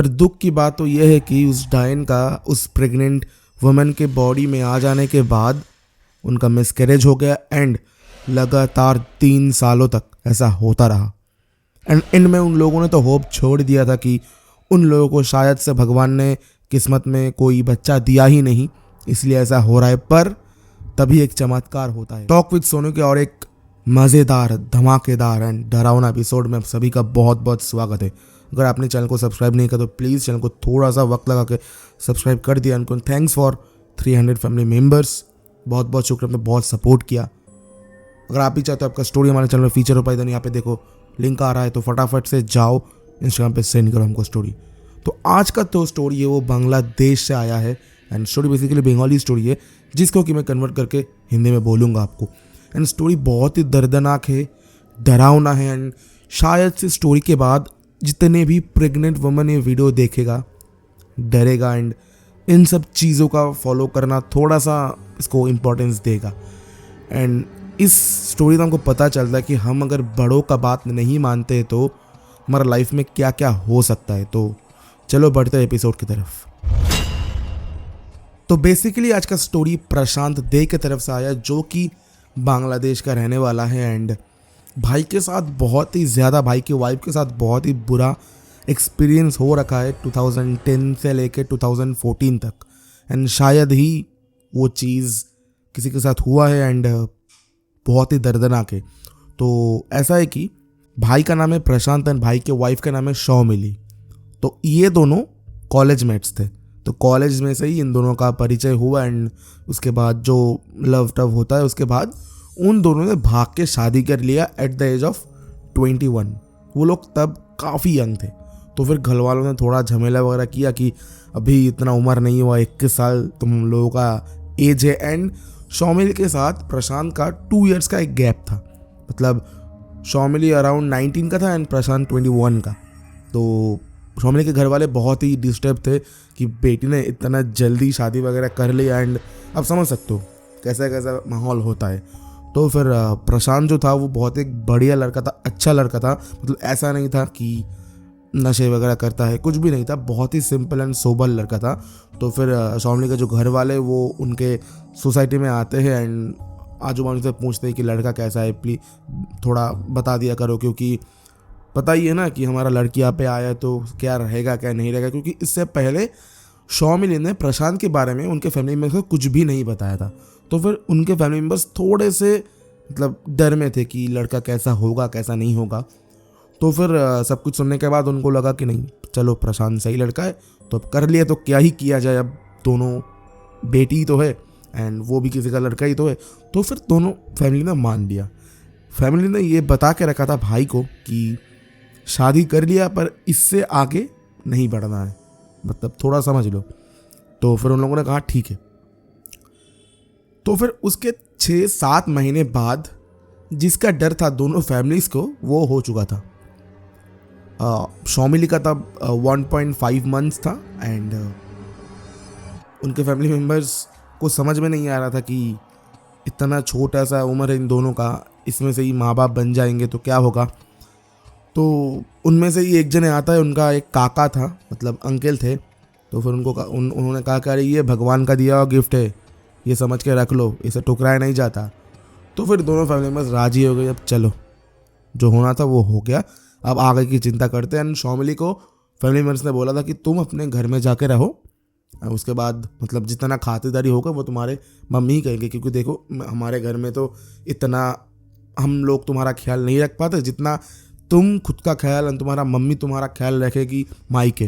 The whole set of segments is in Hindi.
पर दुख की बात तो यह है कि उस डायन का उस प्रेग्नेंट वुमेन के बॉडी में आ जाने के बाद उनका मिसकैरेज हो गया एंड लगातार 3 सालों तक ऐसा होता रहा। एंड एंड में उन लोगों ने तो होप छोड़ दिया था कि उन लोगों को शायद से भगवान ने किस्मत में कोई बच्चा दिया ही नहीं, इसलिए ऐसा हो रहा है। पर तभी एक चमत्कार होता है। टॉक विद सोनू के और एक मज़ेदार, धमाकेदार एंड डरावना एपिसोड में आप सभी का बहुत बहुत स्वागत है। अगर आपने चैनल को सब्सक्राइब नहीं किया तो प्लीज़ चैनल को थोड़ा सा वक्त लगा के सब्सक्राइब कर दिया। उनको थैंक्स फॉर 300 फैमिली मेम्बर्स, बहुत बहुत शुक्रिया, आपने बहुत सपोर्ट किया। अगर आप भी चाहते हो आपका स्टोरी हमारे चैनल में फीचर हो पाए तो यहाँ पे देखो लिंक आ रहा है, तो फटाफट से जाओ इंस्टाग्राम पे सेंड करो हमको स्टोरी। तो आज का तो स्टोरी है वो बांग्लादेश से आया है and story basically Bengali story है जिसको कि मैं कन्वर्ट करके हिंदी में बोलूँगा आपको। एंड स्टोरी बहुत ही दर्दनाक है, डरावना है एंड शायद से स्टोरी के बाद जितने भी प्रेग्नेंट वुमन ये वीडियो देखेगा डरेगा एंड इन सब चीज़ों का फॉलो करना थोड़ा सा इसको इम्पोर्टेंस देगा। एंड इस स्टोरी में हमको पता चलता है कि हम अगर बड़ों का बात नहीं मानते तो हमारा लाइफ में क्या क्या हो सकता है। तो चलो बढ़ते हैं एपिसोड की तरफ। तो बेसिकली आज का स्टोरी प्रशांत दे की तरफ से आया जो कि बांग्लादेश का रहने वाला है एंड भाई के साथ बहुत ही ज़्यादा, भाई की वाइफ के साथ बहुत ही बुरा एक्सपीरियंस हो रखा है 2010 से लेकर 2014 तक। एंड शायद ही वो चीज़ किसी के साथ हुआ है एंड बहुत ही दर्दनाक है। तो ऐसा है कि भाई का नाम है प्रशांत एंड भाई के वाइफ का नाम है शौमिली। तो ये दोनों कॉलेज मेट्स थे, तो कॉलेज में से ही इन दोनों का परिचय हुआ एंड उसके बाद जो लव टव होता है उसके बाद उन दोनों ने भाग के शादी कर लिया एट द एज ऑफ 21। वो लोग तब काफ़ी यंग थे। तो फिर घर वालों ने थोड़ा झमेला वगैरह किया कि अभी इतना उम्र नहीं हुआ, 21 साल तुम लोगों का एज है। एंड शौमिली के साथ प्रशांत का 2 इयर्स का एक गैप था, मतलब शौमिली अराउंड 19 का था एंड प्रशांत 21 का। तो शौमिली के घर वाले बहुत ही डिस्टर्ब थे कि बेटी ने इतना जल्दी शादी वगैरह कर लिया एंड अब समझ सकते हो कैसा कैसा माहौल होता है। तो फिर प्रशांत जो था वो बहुत एक बढ़िया लड़का था, अच्छा लड़का था, मतलब ऐसा नहीं था कि नशे वगैरह करता है, कुछ भी नहीं था, बहुत ही सिंपल एंड सोबर लड़का था। तो फिर शौमिली के जो घर वाले वो उनके सोसाइटी में आते हैं एंड आजू बाजू से पूछते हैं कि लड़का कैसा है, प्लीज़ थोड़ा बता दिया करो, क्योंकि पता ही है ना कि हमारा लड़की यहाँ पे आया तो क्या रहेगा क्या नहीं रहेगा। क्योंकि इससे पहले शौमिली ने प्रशांत के बारे में उनके फैमिली मेम्बर्स को कुछ भी नहीं बताया था। तो फिर उनके फैमिली मेम्बर्स थोड़े से मतलब डर में थे कि लड़का कैसा होगा कैसा नहीं होगा। तो फिर सब कुछ सुनने के बाद उनको लगा कि नहीं चलो प्रशांत सही लड़का है, तो अब कर लिया तो क्या ही किया जाए, अब दोनों बेटी ही तो है एंड वो भी किसी का लड़का ही तो है। तो फिर दोनों फैमिली ने मान लिया। फैमिली ने ये बता के रखा था भाई को कि शादी कर लिया पर इससे आगे नहीं बढ़ना है, मतलब थोड़ा समझ लो। तो फिर उन लोगों ने कहा ठीक है। तो फिर उसके 6-7 महीने बाद जिसका डर था दोनों फैमिलीज को वो हो चुका था। शौमिली का तब 1.5 मंथ्स था एंड उनके फैमिली मेम्बर्स को समझ में नहीं आ रहा था कि इतना छोटा सा उम्र है इन दोनों का, इसमें से ही माँ बाप बन जाएंगे तो क्या होगा। तो उनमें से ही एक जने आता है, उनका एक काका था, मतलब अंकल थे। तो फिर उन्होंने कहा कि अरे ये भगवान का दिया हुआ गिफ्ट है, ये समझ के रख लो, इसे ठुकराया नहीं जाता। तो फिर दोनों फैमिली मेम्बर्स राजी हो गए, अब चलो जो होना था वो हो गया, अब आगे की चिंता करते हैं। एंड शौमिली को फैमिली मेम्बर्स ने बोला था कि तुम अपने घर में जाके रहो, उसके बाद मतलब जितना खातिरदारी होगा वो तुम्हारे मम्मी ही करेंगे, क्योंकि देखो हमारे घर में तो इतना हम लोग तुम्हारा ख्याल नहीं रख पाते जितना तुम खुद का ख्याल, तुम्हारा मम्मी तुम्हारा ख्याल रखेगी माई के।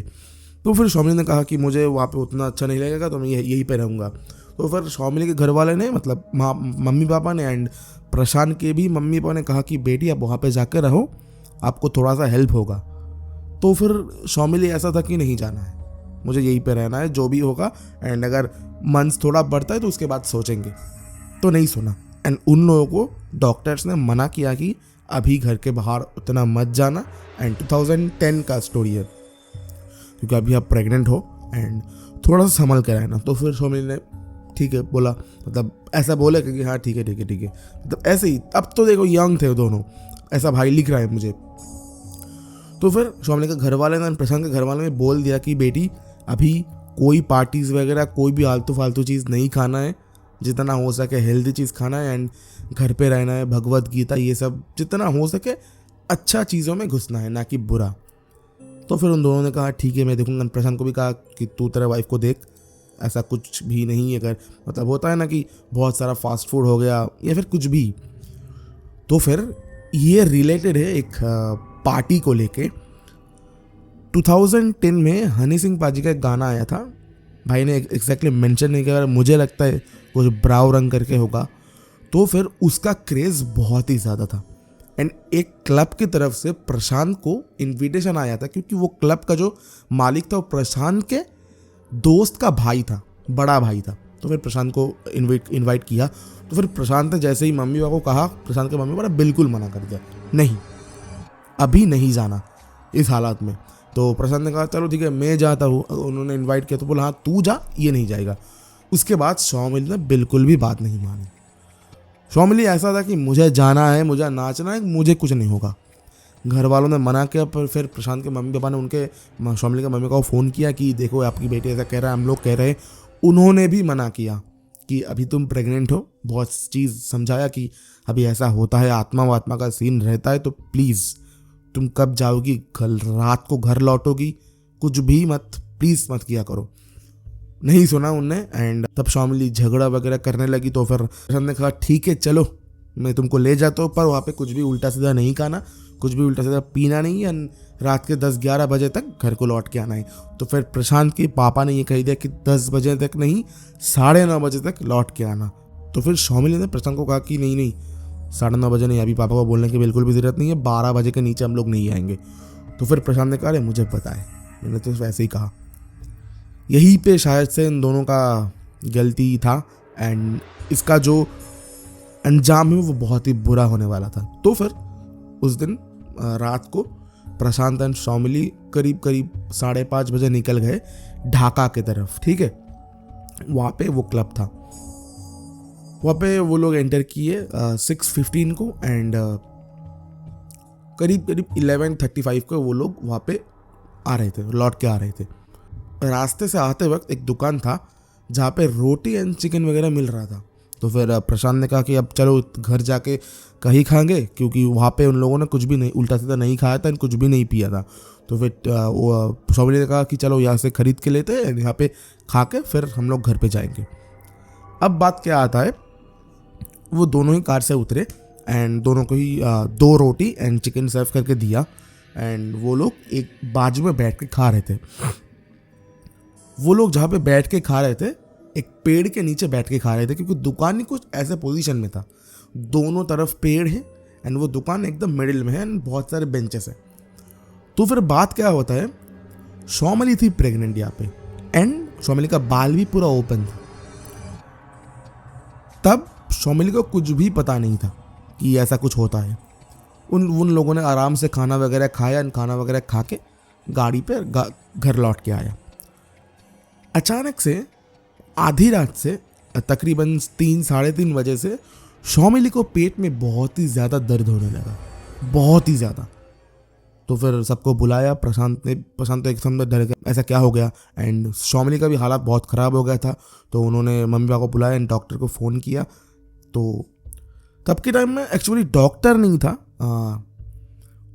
तो फिर शौमिली ने कहा कि मुझे वहाँ पे उतना अच्छा नहीं लगेगा तो मैं यहीं पे रहूँगा। तो फिर शौमिली के घर वाले ने, मतलब मम्मी पापा ने एंड प्रशांत के भी मम्मी पापा ने कहा कि बेटी आप वहाँ पे जाकर रहो, आपको थोड़ा सा हेल्प होगा। तो फिर शौमिली ऐसा था कि नहीं जाना है, मुझे यहीं पे रहना है, जो भी होगा, एंड अगर मंथ्स थोड़ा बढ़ता है तो उसके बाद सोचेंगे। तो नहीं सुना एंड उन लोगों को डॉक्टर्स ने मना किया कि अभी घर के बाहर उतना मत जाना। एंड 2010 का स्टोरी है, क्योंकि अभी आप प्रेग्नेंट हो एंड थोड़ा सा संभल कर रहना। तो फिर शौमिली ने ठीक है बोला, मतलब ऐसा बोले कि हाँ ठीक है ठीक है ठीक है, मतलब ऐसे ही। अब तो देखो यंग थे दोनों, ऐसा भाई लिख रहा है मुझे। तो फिर शॉमिली के घर वाले ने प्रशांत के घर वाले ने बोल दिया कि बेटी अभी कोई पार्टीज़ वगैरह कोई भी आलतू फालतू चीज़ नहीं खाना है, जितना हो सके हेल्दी चीज़ खाना है एंड घर पे रहना है, भगवत गीता ये सब जितना हो सके अच्छा चीज़ों में घुसना है, ना कि बुरा। तो फिर उन दोनों ने कहा ठीक है मैं देखूंगा। प्रशांत को भी कहा कि तू तेरे वाइफ को देख, ऐसा कुछ भी नहीं है, अगर मतलब होता है ना कि बहुत सारा फास्ट फूड हो गया या फिर कुछ भी। तो फिर ये रिलेटेड है एक पार्टी को लेके। 2010 में हनी सिंह पाजी का एक गाना आया था, भाई ने एग्जैक्टली मेंशन नहीं किया, मुझे लगता है कुछ ब्राउ रंग करके होगा। तो फिर उसका क्रेज़ बहुत ही ज़्यादा था एंड एक क्लब की तरफ से प्रशांत को इनविटेशन आया था, क्योंकि वो क्लब का जो मालिक था वो प्रशांत के दोस्त का भाई था, बड़ा भाई था। तो फिर प्रशांत को इनवाइट किया। तो फिर प्रशांत ने जैसे ही मम्मी पापा को कहा, प्रशांत के मम्मी पापा ने बिल्कुल मना कर दिया, नहीं अभी नहीं जाना इस हालात में। तो प्रशांत ने कहा चलो ठीक है मैं जाता हूँ। उन्होंने इनवाइट किया तो बोला हाँ तू जा, ये नहीं जाएगा। उसके बाद शॉमिली ने बिल्कुल भी बात नहीं मानी। शॉमिली ऐसा था कि मुझे जाना है, मुझे नाचना है, मुझे कुछ नहीं होगा। घर वालों ने मना किया, पर फिर प्रशांत के मम्मी पापा ने उनके शॉमिली के मम्मी को फ़ोन किया कि देखो आपकी बेटी ऐसा कह रहा है, हम लोग कह रहे हैं। उन्होंने भी मना किया कि अभी तुम प्रेग्नेंट हो, बहुत चीज़ समझाया कि अभी ऐसा होता है, आत्मा वात्मा का सीन रहता है, तो प्लीज़ तुम कब जाओगी, कल रात को घर लौटोगी, कुछ भी मत, प्लीज़ मत किया करो। नहीं सुना उनने एंड तब शॉमिली झगड़ा वगैरह करने लगी। तो फिर प्रशांत ने कहा ठीक है चलो मैं तुमको ले जाता हूँ, पर वहाँ पे कुछ भी उल्टा सीधा नहीं खाना, कुछ भी उल्टा सीधा पीना नहीं है, रात के 10-11 बजे तक घर को लौट के आना है। तो फिर प्रशांत के पापा ने ये कह दिया कि 10 बजे तक नहीं, 9:30 बजे तक लौट के आना। तो फिर शॉमिली ने प्रशांत को कहा कि नहीं नहीं 9:30 बजे नहीं, अभी पापा को बोलने की बिल्कुल भी ज़रूरत नहीं है, 12 बजे के नीचे हम लोग नहीं आएंगे। तो फिर प्रशांत ने कहा अरे मुझे पता है, मैंने तो वैसे ही कहा। यहीं पे शायद से इन दोनों का गलती था एंड इसका जो अंजाम है वो बहुत ही बुरा होने वाला था। तो फिर उस दिन रात को प्रशांत एंड शॉमिली करीब 5:30 बजे निकल गए ढाका की तरफ, ठीक है। वहाँ पे वो क्लब था, वहाँ पे वो लोग एंटर किए 6:15 को एंड करीब 11:35 को वो लोग वहाँ पे आ रहे थे, लौट के आ रहे थे। रास्ते से आते वक्त एक दुकान था जहाँ पे रोटी एंड चिकन वगैरह मिल रहा था। तो फिर प्रशांत ने कहा कि अब चलो घर जाके कहीं खाएंगे, क्योंकि वहाँ पे उन लोगों ने कुछ भी नहीं उल्टा सीधा नहीं खाया था, कुछ भी नहीं पिया था। तो फिर शॉमिली ने कहा कि चलो यहाँ से खरीद के लेते हैं, यहाँ पे खा के फिर हम लोग घर पे जाएंगे। अब बात क्या आता है, वो दोनों ही कार से उतरे एंड दोनों को ही 2 रोटी एंड चिकन सर्व करके दिया एंड वो लोग एक बाजू में बैठ के खा रहे थे। वो लोग जहाँ पे बैठ के खा रहे थे एक पेड़ के नीचे बैठ के खा रहे थे, क्योंकि दुकान ही कुछ ऐसे पोजीशन में था, दोनों तरफ पेड़ है एंड वो दुकान एकदम मिडिल में है एंड बहुत सारे बेंचेस है। तो फिर बात क्या होता है, शॉमिली थी प्रेग्नेंट यहाँ पे एंड शॉमिली का बाल भी पूरा ओपन था। तब शॉमिली को कुछ भी पता नहीं था कि ऐसा कुछ होता है। उन लोगों ने आराम से खाना वगैरह खाया एंड खाना वगैरह खा के गाड़ी पे घर लौट के आया। अचानक से आधी रात से तकरीबन 3-3:30 बजे से शॉमिली को पेट में बहुत ही ज़्यादा दर्द होने लगा, बहुत ही ज़्यादा। तो फिर सबको बुलाया, प्रशांत तो एकदम डर गया, ऐसा क्या हो गया एंड शॉमिली का भी हालात बहुत ख़राब हो गया था। तो उन्होंने मम्मी पापा को बुलाया एंड डॉक्टर को फ़ोन किया। तो तब के टाइम में एक्चुअली डॉक्टर नहीं था,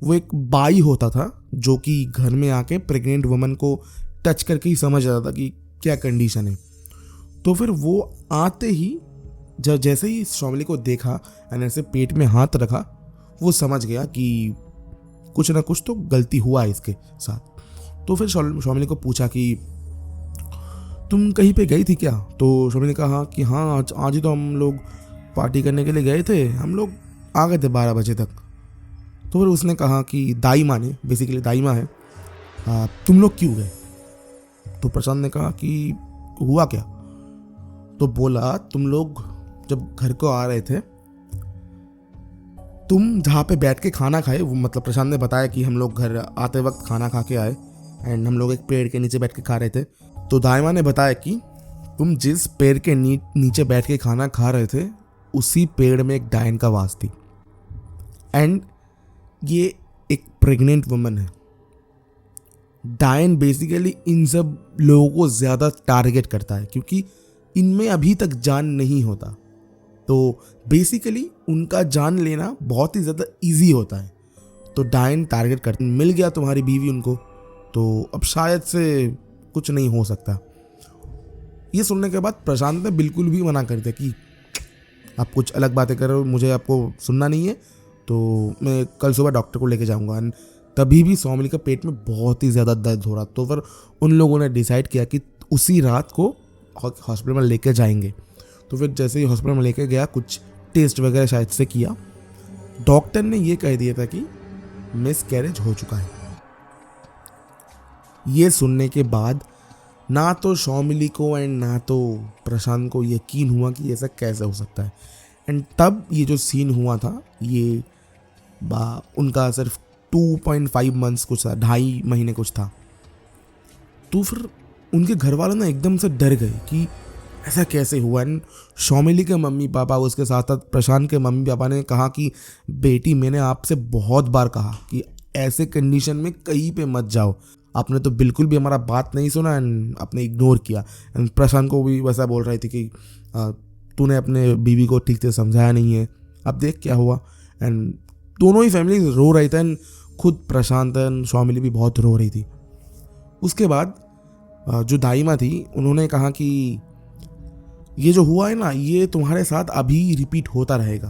वो एक बाई होता था जो कि घर में आके प्रेग्नेंट वुमन को टच करके ही समझ आता था कि क्या कंडीशन है। तो फिर वो आते ही जब जैसे ही शॉमिली को देखा एंड ऐसे पेट में हाथ रखा, वो समझ गया कि कुछ ना कुछ तो गलती हुआ है इसके साथ। तो फिर शॉमिली को पूछा कि तुम कहीं पे गई थी क्या? तो शॉमिली ने कहा कि हाँ आज ही तो हम लोग पार्टी करने के लिए गए थे, हम लोग आ गए थे 12 बजे तक। तो फिर उसने कहा कि दाई माँ ने, बेसिकली दाई माँ है, तुम लोग क्यों गए? तो प्रशांत ने कहा कि हुआ क्या? तो बोला तुम लोग जब घर को आ रहे थे, तुम जहाँ पे बैठ के खाना खाए, वो मतलब प्रशांत ने बताया कि हम लोग घर आते वक्त खाना खा के आए एंड हम लोग एक पेड़ के नीचे बैठ के खा रहे थे। तो दाइमा ने बताया कि तुम जिस पेड़ के नीचे बैठ के खाना खा रहे थे उसी पेड़ में एक डायन का वास थी एंड ये एक प्रेग्नेंट वुमन है डायन बेसिकली इन सब लोगों को ज़्यादा टारगेट करता है क्योंकि इनमें अभी तक जान नहीं होता। तो बेसिकली उनका जान लेना बहुत ही ज़्यादा इजी होता है। तो डायन टारगेट करते, मिल गया तुम्हारी बीवी उनको, तो अब शायद से कुछ नहीं हो सकता। ये सुनने के बाद प्रशांत ने बिल्कुल भी मना कर दिया कि आप कुछ अलग बातें कर रहे हो, मुझे आपको सुनना नहीं है, तो मैं कल सुबह डॉक्टर को लेके जाऊंगा। तभी भी सौमिली का पेट में बहुत ही ज़्यादा दर्द हो रहा। तो फिर उन लोगों ने डिसाइड किया कि उसी रात को हॉस्पिटल में लेके जाएंगे। तो फिर जैसे ही हॉस्पिटल में लेके गया, कुछ टेस्ट वगैरह शायद से किया, डॉक्टर ने ये कह दिया था कि मिस कैरेज हो चुका है। ये सुनने के बाद ना तो सौमिली को एंड ना तो प्रशांत को यकीन हुआ कि ऐसा कैसे हो सकता है। एंड तब ये जो सीन हुआ था ये उनका सिर्फ 2.5 मंथ्स कुछ था, 2.5 महीने कुछ था। तो फिर उनके घर वालों ना एकदम से डर गए कि ऐसा कैसे हुआ। एंड सौमिली के मम्मी पापा, उसके साथ साथ प्रशांत के मम्मी पापा ने कहा कि बेटी, मैंने आपसे बहुत बार कहा कि ऐसे कंडीशन में कहीं पे मत जाओ, आपने तो बिल्कुल भी हमारा बात नहीं सुना एंड आपने इग्नोर किया। एंड प्रशांत को भी वैसा बोल रही थी कि तूने अपने बीवी को ठीक से समझाया नहीं है, अब देख क्या हुआ। एंड दोनों ही फैमिली रो रही थी एंड खुद प्रशांत एंड सौमिली भी बहुत रो रही थी। उसके बाद जो दाइमा थी उन्होंने कहा कि ये जो हुआ है ना, ये तुम्हारे साथ अभी रिपीट होता रहेगा।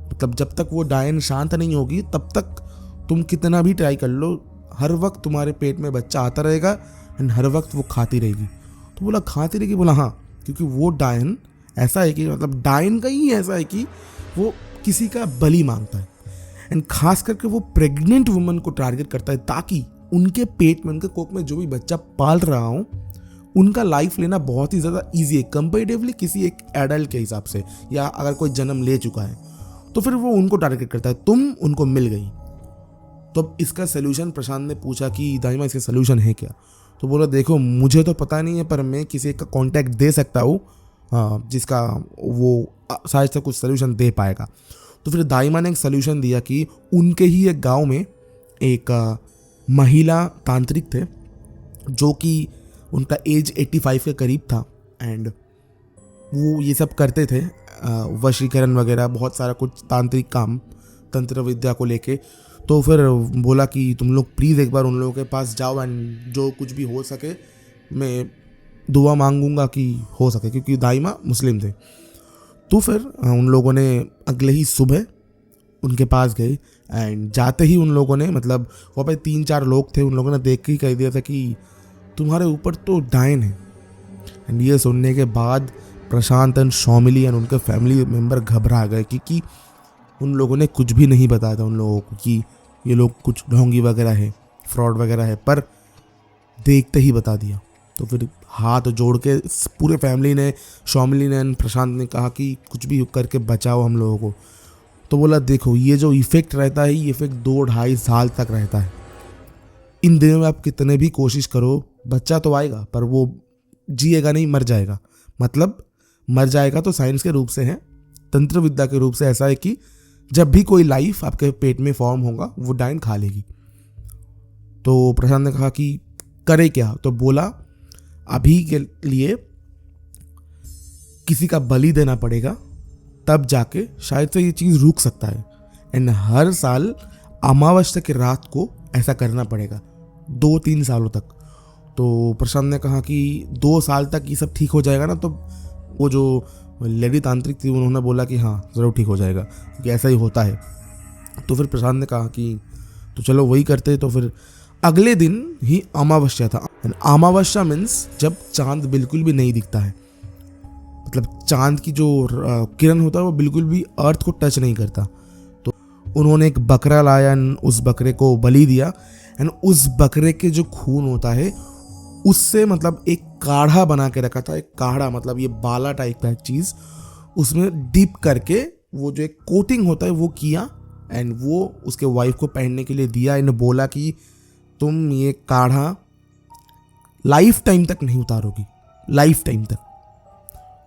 मतलब जब तक वो डायन शांत नहीं होगी तब तक तुम कितना भी ट्राई कर लो, हर वक्त तुम्हारे पेट में बच्चा आता रहेगा एंड हर वक्त वो खाती रहेगी। तो बोला खाती रहेगी? बोला हाँ, क्योंकि वो डायन ऐसा है कि मतलब डायन का ही ऐसा है कि वो किसी का बलि मांगता है एंड खास करके वो प्रेग्नेंट वुमन को टारगेट करता है ताकि उनके पेट में, उनके कोख में जो भी बच्चा पाल रहा हो, उनका लाइफ लेना बहुत ही ज़्यादा ईजी है कंपेरेटिवली किसी एक एडल्ट के हिसाब से, या अगर कोई जन्म ले चुका है तो फिर वो उनको टारगेट करता है। तुम उनको मिल गई। तो अब इसका सोल्यूशन प्रशांत ने पूछा कि दाइमा इसका सोल्यूशन है क्या? तो बोला देखो मुझे तो पता नहीं है, पर मैं किसी का कांटेक्ट दे सकता हूँ जिसका वो शायद से कुछ सोल्यूशन दे पाएगा। तो फिर दाइमा ने एक सोल्यूशन दिया कि उनके ही एक गांव में एक महिला तांत्रिक थे जो कि उनका एज 85 के करीब था एंड वो ये सब करते थे, वशीकरण वगैरह, बहुत सारा कुछ तांत्रिक काम, तंत्र विद्या को लेके। तो फिर बोला कि तुम लोग प्लीज़ एक बार उन लोगों के पास जाओ एंड जो कुछ भी हो सके मैं दुआ मांगूंगा कि हो सके, क्योंकि दाइमा मुस्लिम थे। तो फिर उन लोगों ने अगले ही सुबह उनके पास गए एंड जाते ही उन लोगों ने, मतलब वहाँ पे 3-4 लोग थे, उन लोगों ने देख के ही कह दिया था कि तुम्हारे ऊपर तो डायन है। एंड ये सुनने के बाद प्रशांत एंड सौमिली एंड उनके फैमिली मेम्बर घबरा गए क्योंकि उन लोगों ने कुछ भी नहीं बताया था उन लोगों को कि ये लोग कुछ ढोंगी वगैरह है, फ्रॉड वगैरह है, पर देखते ही बता दिया। तो फिर हाथ जोड़ के पूरे फैमिली ने, सौमिली ने एंड प्रशांत ने कहा कि कुछ भी करके बचाओ हम लोगों को। तो बोला देखो ये जो इफ़ेक्ट रहता है, ये इफ़ेक्ट 2-2.5 साल तक रहता है। इन दिनों में आप कितने भी कोशिश करो, बच्चा तो आएगा पर वो जिएगा नहीं, मर जाएगा। मतलब मर जाएगा तो साइंस के रूप से है, तंत्र विद्या के रूप से ऐसा है कि जब भी कोई लाइफ आपके पेट में फॉर्म होगा वो डायन खा लेगी। तो प्रशांत ने कहा कि करे क्या? तो बोला अभी के लिए किसी का बलि देना पड़ेगा, तब जाके शायद से ये चीज़ रुक सकता है। एंड हर साल अमावस्या की रात को ऐसा करना पड़ेगा 2-3 सालों तक। तो प्रशांत ने कहा कि 2 साल तक ये सब ठीक हो जाएगा ना? तो वो जो लेडी तांत्रिक थी उन्होंने बोला कि हाँ ज़रूर ठीक हो जाएगा, क्योंकि ऐसा ही होता है। तो फिर प्रशांत ने कहा कि तो चलो वही करते। तो फिर अगले दिन ही अमावस्या था। अमावस्या मीन्स जब चांद बिल्कुल भी नहीं दिखता है, मतलब चांद की जो किरण होता है वो बिल्कुल भी अर्थ को टच नहीं करता। तो उन्होंने एक बकरा लाया एंड उस बकरे को बलि दिया एंड उस बकरे के जो खून होता है उससे मतलब एक काढ़ा बना के रखा था। एक काढ़ा मतलब ये बाला टाइप का एक चीज़, उसमें डीप करके वो जो एक कोटिंग होता है वो किया एंड वो उसके वाइफ को पहनने के लिए दिया। एंड बोला कि तुम ये काढ़ा लाइफ टाइम तक नहीं उतारोगी, लाइफ टाइम तक।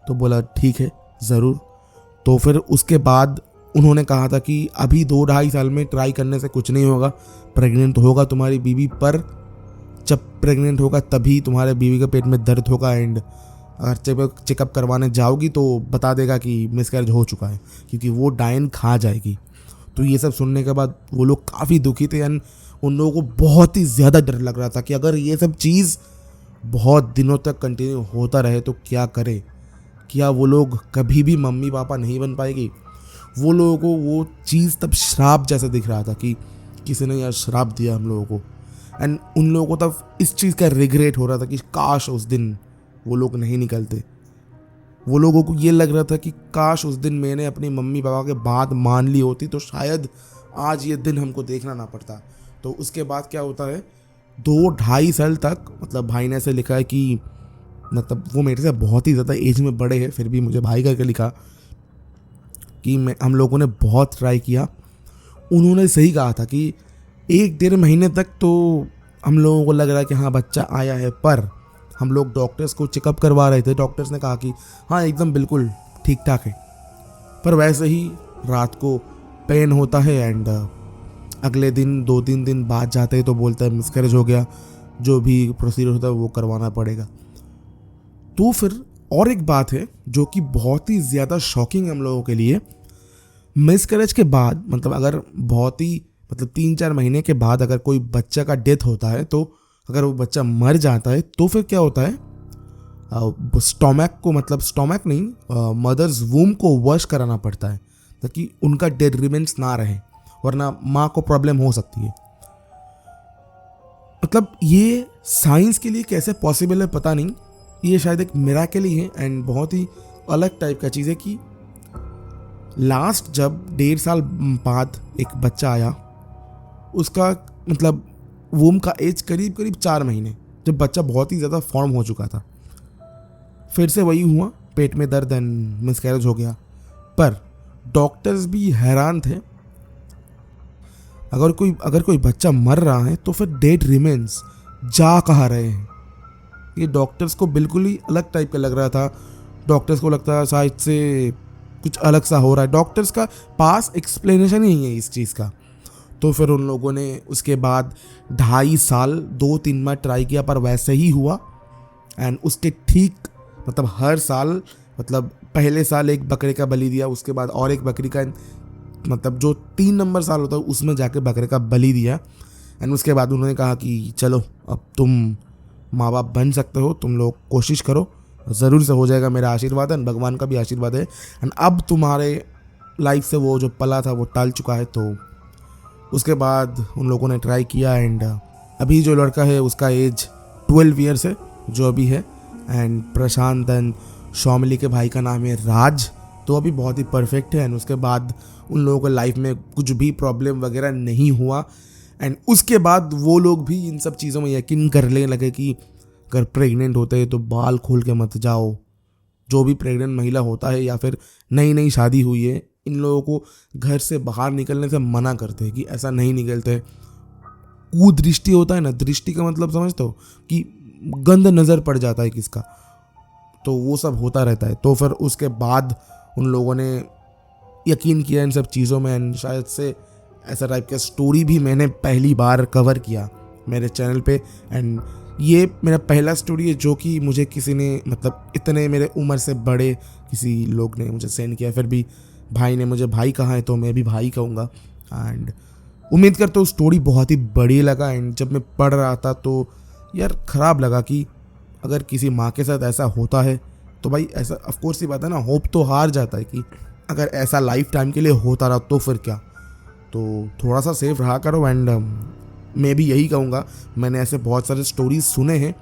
तो बोला ठीक है ज़रूर। तो फिर उसके बाद उन्होंने कहा था कि अभी 2-2.5 साल में ट्राई करने से कुछ नहीं होगा, प्रेग्नेंट होगा तुम्हारी बीवी, पर जब प्रेग्नेंट होगा तभी तुम्हारे बीवी के पेट में दर्द होगा, एंड अगर चेकअप करवाने जाओगी तो बता देगा कि मिसकैरेज हो चुका है, क्योंकि वो डायन खा जाएगी। तो ये सब सुनने के बाद वो लोग काफ़ी दुखी थे एंड उन लोगों को बहुत ही ज़्यादा डर लग रहा था कि अगर ये सब चीज़ बहुत दिनों तक कंटिन्यू होता रहे तो क्या करे, क्या वो लोग कभी भी मम्मी पापा नहीं बन पाएगी। वो लोगों को वो चीज़ तब श्राप जैसा दिख रहा था कि किसी ने यार श्राप दिया हम लोगों को, एंड उन लोगों को तब इस चीज़ का रिग्रेट हो रहा था कि काश उस दिन वो लोग नहीं निकलते। वो लोगों को ये लग रहा था कि काश उस दिन मैंने अपनी मम्मी पापा के बात मान ली होती तो शायद आज ये दिन हमको देखना ना पड़ता। तो उसके बाद क्या होता है, 2-2.5 साल तक, मतलब भाई ने ऐसे लिखा है कि मतलब वो मेरे से बहुत ही ज़्यादा एज में बड़े हैं, फिर भी मुझे भाई करके लिखा कि हम लोगों ने बहुत ट्राई किया। उन्होंने सही कहा था कि 1-1.5 महीने तक तो हम लोगों को लग रहा है कि हाँ बच्चा आया है, पर हम लोग डॉक्टर्स को चेकअप करवा रहे थे। डॉक्टर्स ने कहा कि हाँ एकदम बिल्कुल ठीक ठाक है, पर वैसे ही रात को पेन होता है एंड अगले दिन 2-3 दिन बाद जाते हैं तो बोलता है मिसकैरेज हो गया, जो भी प्रोसीजर होता है वो करवाना पड़ेगा। तो फिर और एक बात है जो कि बहुत ही ज़्यादा शॉकिंग है हम लोगों के लिए, मिसकैरेज के बाद मतलब अगर बहुत ही मतलब 3-4 महीने के बाद अगर कोई बच्चा का डेथ होता है, तो अगर वो बच्चा मर जाता है तो फिर क्या होता है, स्टोमक को मतलब स्टोमक नहीं मदर्स वूम को वॉश कराना पड़ता है ताकि उनका डेड रिमेन्स ना रहे, वरना माँ को प्रॉब्लम हो सकती है। मतलब ये साइंस के लिए कैसे पॉसिबल है पता नहीं, ये शायद एक मिरेकल ही है एंड बहुत ही अलग टाइप का चीज़ है कि लास्ट जब 1.5 साल बाद एक बच्चा आया, उसका मतलब वूम का एज करीब 4 महीने, जब बच्चा बहुत ही ज़्यादा फॉर्म हो चुका था। फिर से वही हुआ, पेट में दर्द एंड मिसकैरेज हो गया। पर डॉक्टर्स भी हैरान थे, अगर कोई बच्चा मर रहा है तो फिर डेड रिमेन्स जा कहाँ रहे हैं। ये डॉक्टर्स को बिल्कुल ही अलग टाइप का लग रहा था। डॉक्टर्स को लगता है शायद से कुछ अलग सा हो रहा है, डॉक्टर्स का पास एक्सप्लेनेशन ही नहीं है इस चीज़ का। तो फिर उन लोगों ने उसके बाद 2.5 साल 2-3 बार ट्राई किया, पर वैसे ही हुआ। एंड उसके ठीक मतलब हर साल मतलब पहले साल एक बकरे का बलि दिया, उसके बाद और एक बकरी का, मतलब जो 3 नंबर साल होता है उसमें जाके बकरे का बलि दिया। एंड उसके बाद उन्होंने कहा कि चलो अब तुम माँ बाप बन सकते हो, तुम लोग कोशिश करो, ज़रूर से हो जाएगा, मेरा आशीर्वाद है, भगवान का भी आशीर्वाद है। एंड अब तुम्हारे लाइफ से वो जो पला था वो टल चुका है। तो उसके बाद उन लोगों ने ट्राई किया एंड अभी जो लड़का है उसका एज 12 ईयर्स है जो अभी है, एंड प्रशांत एंड शौमिली के भाई का नाम है राज, तो अभी बहुत ही परफेक्ट है। एंड उसके बाद उन लोगों के लाइफ में कुछ भी प्रॉब्लम वगैरह नहीं हुआ। एंड उसके बाद वो लोग भी इन सब चीज़ों में यकीन करने लगे कि अगर प्रेग्नेंट होते हैं तो बाल खोल के मत जाओ। जो भी प्रेग्नेंट महिला होता है या फिर नई शादी हुई है, इन लोगों को घर से बाहर निकलने से मना करते हैं कि ऐसा नहीं निकलते। कुदृष्टि होता है ना, दृष्टि का मतलब समझते हो कि गंद नज़र पड़ जाता है किसका, तो वो सब होता रहता है। तो फिर उसके बाद उन लोगों ने यकीन किया इन सब चीज़ों में। एंड शायद से ऐसा टाइप का स्टोरी भी मैंने पहली बार कवर किया मेरे चैनल पे। एंड ये मेरा पहला स्टोरी है जो कि मुझे किसी ने मतलब इतने मेरे उम्र से बड़े किसी लोग ने मुझे सेंड किया। फिर भी भाई ने मुझे भाई कहा है तो मैं भी भाई कहूँगा। एंड उम्मीद करता हूँ स्टोरी बहुत ही बड़ी लगा। एंड जब मैं पढ़ रहा था तो यार ख़राब लगा कि अगर किसी माँ के साथ ऐसा होता है तो भाई ऐसा ऑफकोर्स ही बात है ना, होप तो हार जाता है कि अगर ऐसा लाइफ टाइम के लिए होता रहा तो फिर क्या। तो थोड़ा सा सेफ रहा करो। एंड मैं भी यही कहूँगा, मैंने ऐसे बहुत सारे स्टोरीज सुने हैं,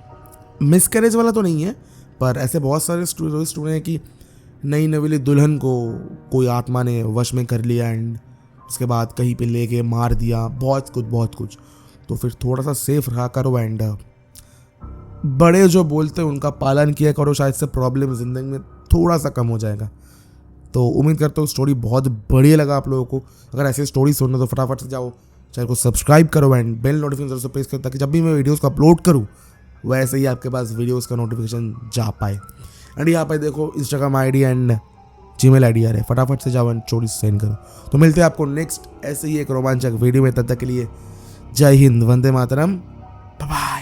मिसकैरेज वाला तो नहीं है पर ऐसे बहुत सारे स्टोरीज सुने हैं कि नई नवेली दुल्हन को कोई आत्मा ने वश में कर लिया एंड उसके बाद कहीं पे लेके मार दिया, बहुत कुछ। तो फिर थोड़ा सा सेफ रहा करो एंड बड़े जो बोलते हैं उनका पालन किया करो, शायद से प्रॉब्लम ज़िंदगी में थोड़ा सा कम हो जाएगा। तो उम्मीद करता हूँ स्टोरी बहुत बढ़िया लगा आप लोगों को। अगर ऐसे स्टोरी सुनना तो फटाफट से जाओ चैनल को सब्सक्राइब करो एंड बेल नोटिफिकेशन से प्रेस करो ताकि जब भी मैं वीडियोस को अपलोड करूँ वैसे ही आपके पास वीडियोस का नोटिफिकेशन जा पाए। एंड यहाँ पे देखो Instagram ID and Gmail ID आ रहा है, फटाफट से जाओ एंड स्टोरी सेंड करो। तो मिलते हैं आपको नेक्स्ट ऐसे ही एक रोमांचक वीडियो में, तब तक के लिए जय हिंद, वंदे मातरम, बाय।